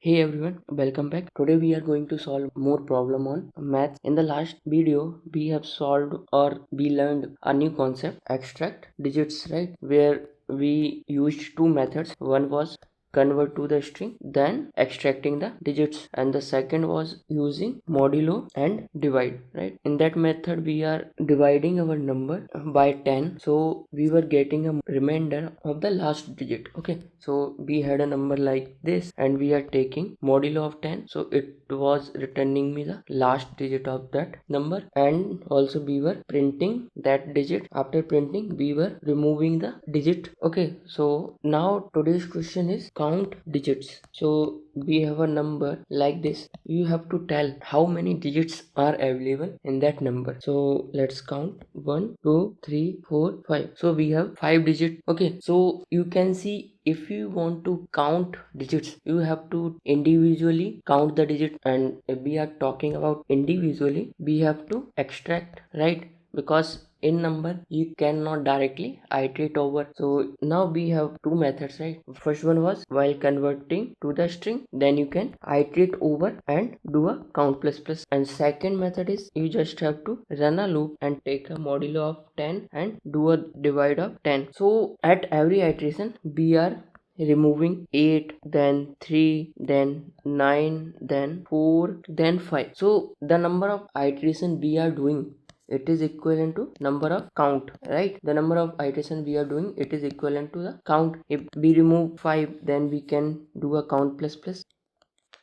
Hey everyone, welcome back. Today we are going to solve more problem on maths. In the last video, we have solved or we learned a new concept, extract digits, right? Where we used two methods. One was convert to the string, then extracting the digits, and the second was using modulo and divide, right? In that method we are dividing our number by 10, so we were getting a remainder of the last digit. Okay, so we had a number like this and we are taking modulo of 10, so it was returning me the last digit of that number, and also we were printing that digit. After printing we were removing the digit. Okay, so now today's question is count digits. So we have a number like this. You have to tell how many digits are available in that number. So let's count 1 2 3 4 5. So we have 5 digits. Okay, so you can see if you want to count digits, you have to individually count the digit, and if we are talking about individually, we have to extract, right? Because in number you cannot directly iterate over. So now we have two methods, right? First one was while converting to the string, then you can iterate over and do a count plus plus, and second method is you just have to run a loop and take a modulo of 10 and do a divide of 10. So at every iteration we are removing 8, then 3, then 9, then 4, then 5. So the number of iteration we are doing, it is equivalent to number of count, right? The number of iteration we are doing, it is equivalent to the count. If we remove 5, then we can do a count plus plus.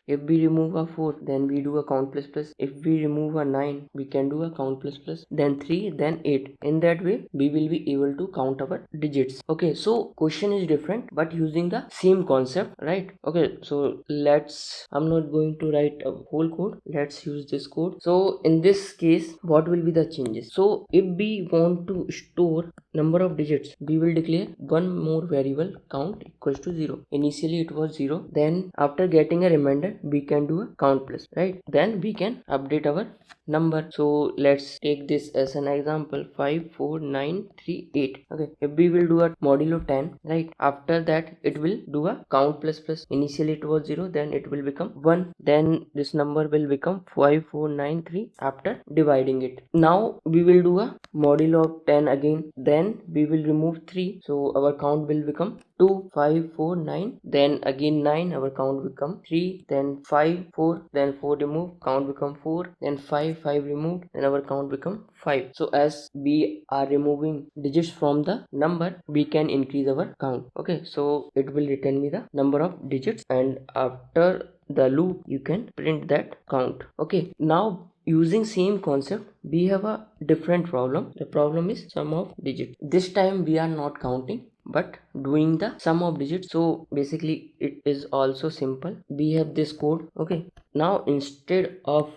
If we remove a 4, then we do a count plus plus. If we remove a 9, we can do a count plus plus. Then 3, then 8. In that way, we will be able to count our digits. Okay, so question is different, but using the same concept, right? Okay, so I'm not going to write a whole code. Let's use this code. So in this case, what will be the changes? So if we want to store number of digits, we will declare one more variable, count equals to 0. Initially it was 0, then after getting a remainder we can do a count plus, right? Then we can update our number. So let's take this as an example, 5 4 9 3 8. Okay, if we will do a modulo 10, right? After that it will do a count plus plus. Initially it was 0, then it will become 1, then this number will become 5 4 9 3 after dividing it. Now we will do a modulo of 10 again, then we will remove 3, so our count will become 2 5 4 9, then again 9, our count become 3, then 5 4, then 4 remove, count become 4, then 5 removed, then our count become 5. So as we are removing digits from the number, we can increase our count. Okay, so it will return me the number of digits, and after the loop you can print that count. Okay, now using same concept, we have a different problem. The problem is sum of digits. This time we are not counting but doing the sum of digits. So basically it is also simple. We have this code. Okay, now instead of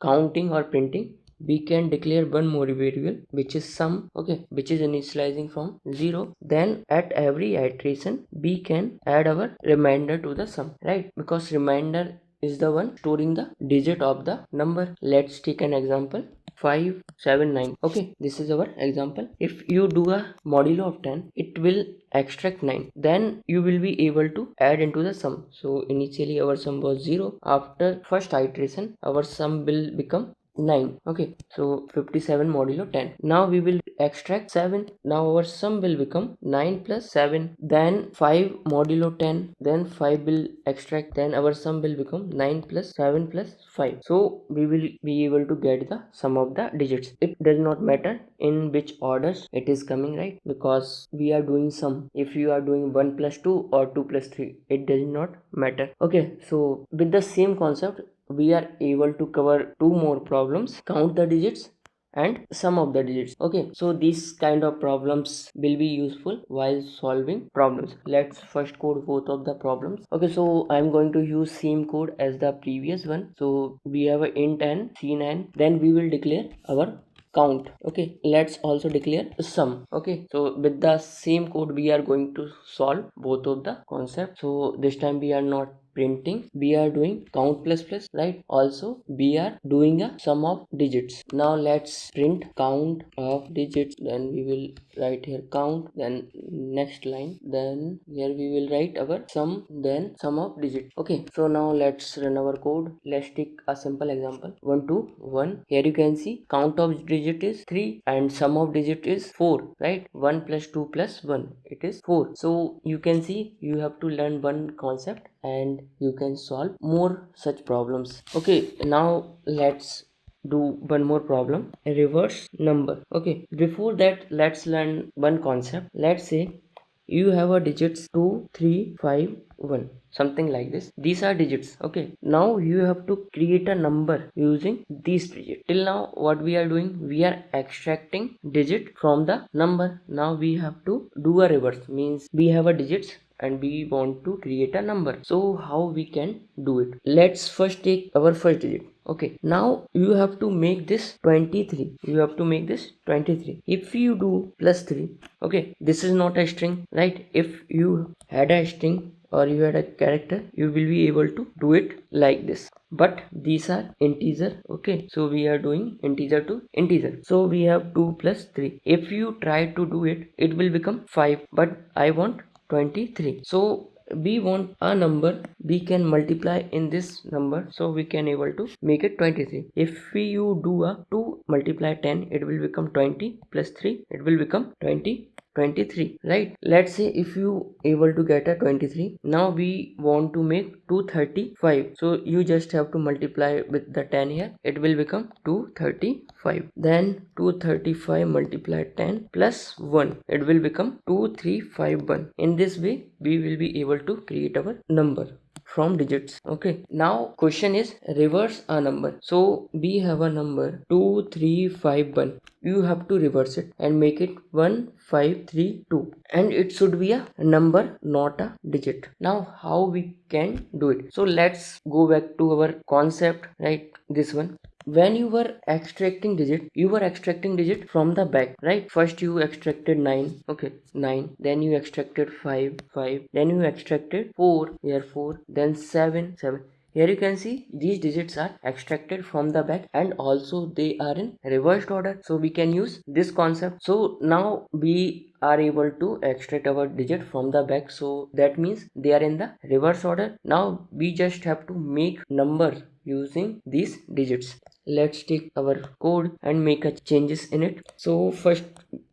counting or printing, we can declare one more variable which is sum. Okay, which is initializing from 0. Then at every iteration we can add our remainder to the sum, right? Because remainder is the one storing the digit of the number. Let's take an example, 5 7 9. Okay, this is our example. If you do a modulo of 10, it will extract 9, then you will be able to add into the sum. So initially our sum was 0. After first iteration our sum will become 9. Okay, so 57 modulo 10. Now we will extract 7. Now our sum will become 9 plus 7, then 5 modulo 10, then 5 will extract, then our sum will become 9 plus 7 plus 5. So we will be able to get the sum of the digits. It does not matter in which orders it is coming, right? Because we are doing sum. If you are doing 1 plus 2 or 2 plus 3, it does not matter. Okay, so with the same concept we are able to cover two more problems, count the digits and sum of the digits. Okay, so these kind of problems will be useful while solving problems. Let's first code both of the problems. Okay, so I'm going to use same code as the previous one. So we have a int n c9, then we will declare our count. Okay, let's also declare sum. Okay, so with the same code we are going to solve both of the concepts. So this time we are not printing, we are doing count plus plus, right? Also we are doing a sum of digits. Now let's print count of digits. Then we will write here count, then next line, then here we will write our sum, then sum of digits. Okay, so now let's run our code. Let's take a simple example, 1 2 1. Here you can see count of digit is 3 and sum of digit is 4, right? 1 plus 2 plus 1, it is 4. So you can see you have to learn one concept and you can solve more such problems. Okay, now let's do one more problem, a reverse number. Okay, before that let's learn one concept. Let's say you have a digits 2 3 5 1, something like this. These are digits. Okay, now you have to create a number using these digits. Till now what we are doing, we are extracting digit from the number. Now we have to do a reverse, means we have a digits and we want to create a number. So how we can do it? Let's first take our first digit. Okay, now you have to make this 23. You have to make this 23. If you do plus 3, okay, this is not a string, right? If you had a string or you had a character, you will be able to do it like this, but these are integer. Okay, so we are doing integer to integer. So we have 2 plus 3. If you try to do it, it will become 5, but I want 23. So we want a number we can multiply in this number, so we can able to make it 23. If you do a 2 multiply 10, it will become 20 plus 3, it will become 23, right? Let's say if you able to get a 23. Now we want to make 235, so you just have to multiply with the 10 here, it will become 235. Then 235 multiply 10 plus 1, it will become 2351. In this way we will be able to create our number from digits. Okay, now question is reverse a number. So we have a number 2351. You have to reverse it and make it 1532, and it should be a number, not a digit. Now how we can do it? So let's go back to our concept, right? This one, when you were extracting digit, you were extracting digit from the back, right? First you extracted 9. Okay, 9, then you extracted 5 5, then you extracted 4, here 4, then 7 7. Here you can see these digits are extracted from the back and also they are in reversed order, so we can use this concept. So now we are able to extract our digit from the back, so that means they are in the reverse order. Now we just have to make number using these digits. Let's take our code and make a changes in it. So first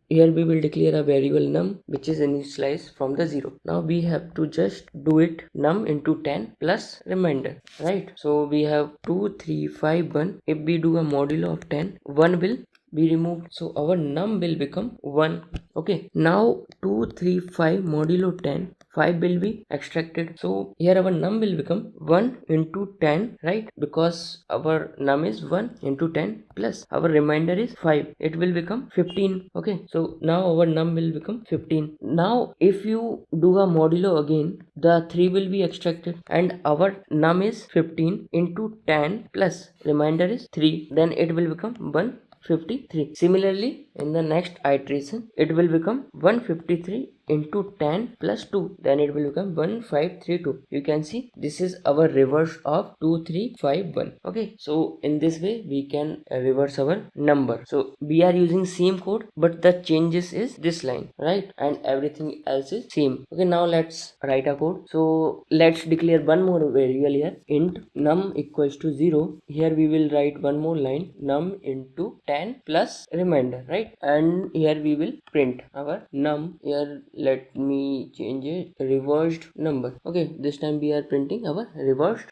here we will declare a variable num which is initialized from the 0. Now we have to just do it num into 10 plus remainder, right? So we have 2 3 5 1. If we do a modulo of 10, 1 will be removed, so our num will become 1. Okay, now 2 3 5 modulo 10, 5 will be extracted, so here our num will become 1 into 10, right? Because our num is 1 into 10 plus our remainder is 5, it will become 15. Okay, so now our num will become 15. Now if you do a modulo again, the 3 will be extracted and our num is 15 into 10 plus remainder is 3, then it will become 153. Similarly, in the next iteration, it will become 153 into 10 plus 2, then it will become 1532. You can see this is our reverse of 2351. Okay, so in this way we can reverse our number. So we are using same code, but the changes is this line, right? And everything else is same. Okay, now let's write a code. So let's declare one more variable here, int num equals to 0. Here we will write one more line, num into 10 plus remainder, right? And here we will print our num. Here let me change it, reversed number. Okay, this time we are printing our reversed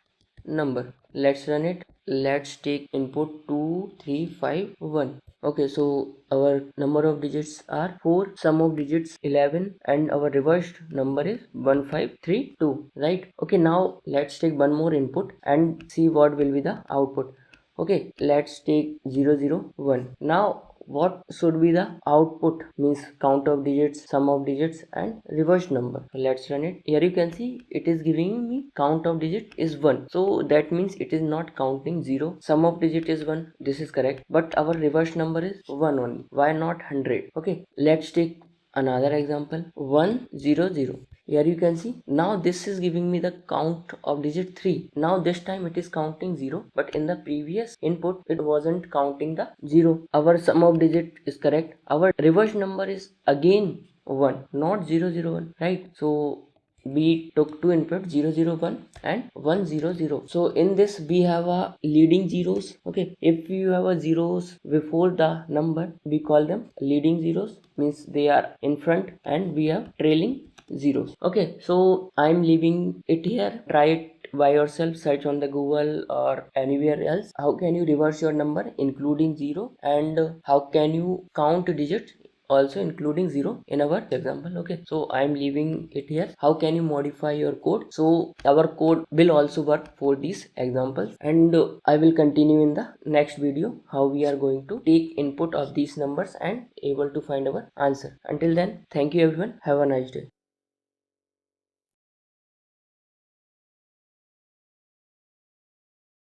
number. Let's run it. Let's take input 2 3 5 1. Okay, so our number of digits are 4, sum of digits 11, and our reversed number is 1532, right? Okay, now let's take one more input and see what will be the output. Okay, let's take 001. Now what should be the output, means count of digits, sum of digits and reverse number. So let's run it. Here you can see it is giving me count of digit is 1, so that means it is not counting 0. Sum of digit is 1, this is correct, but our reverse number is 1 only. Why not 100? Okay, let's take another example 100. Here you can see, now this is giving me the count of digit 3. Now this time it is counting 0, but in the previous input it wasn't counting the 0. Our sum of digit is correct. Our reverse number is again 1, not 001, right? So we took two input 001 and 100. So in this we have a leading zeros. Okay, if you have a zeros before the number, we call them leading zeros, means they are in front, and we have trailing zeros. Okay, so I'm leaving it here. Try it by yourself, search on the Google or anywhere else. How can you reverse your number including 0, and how can you count digits also including 0 in our example. Okay, so I am leaving it here. How can you modify your code? So our code will also work for these examples, and I will continue in the next video how we are going to take input of these numbers and able to find our answer. Until then, thank you everyone, have a nice day.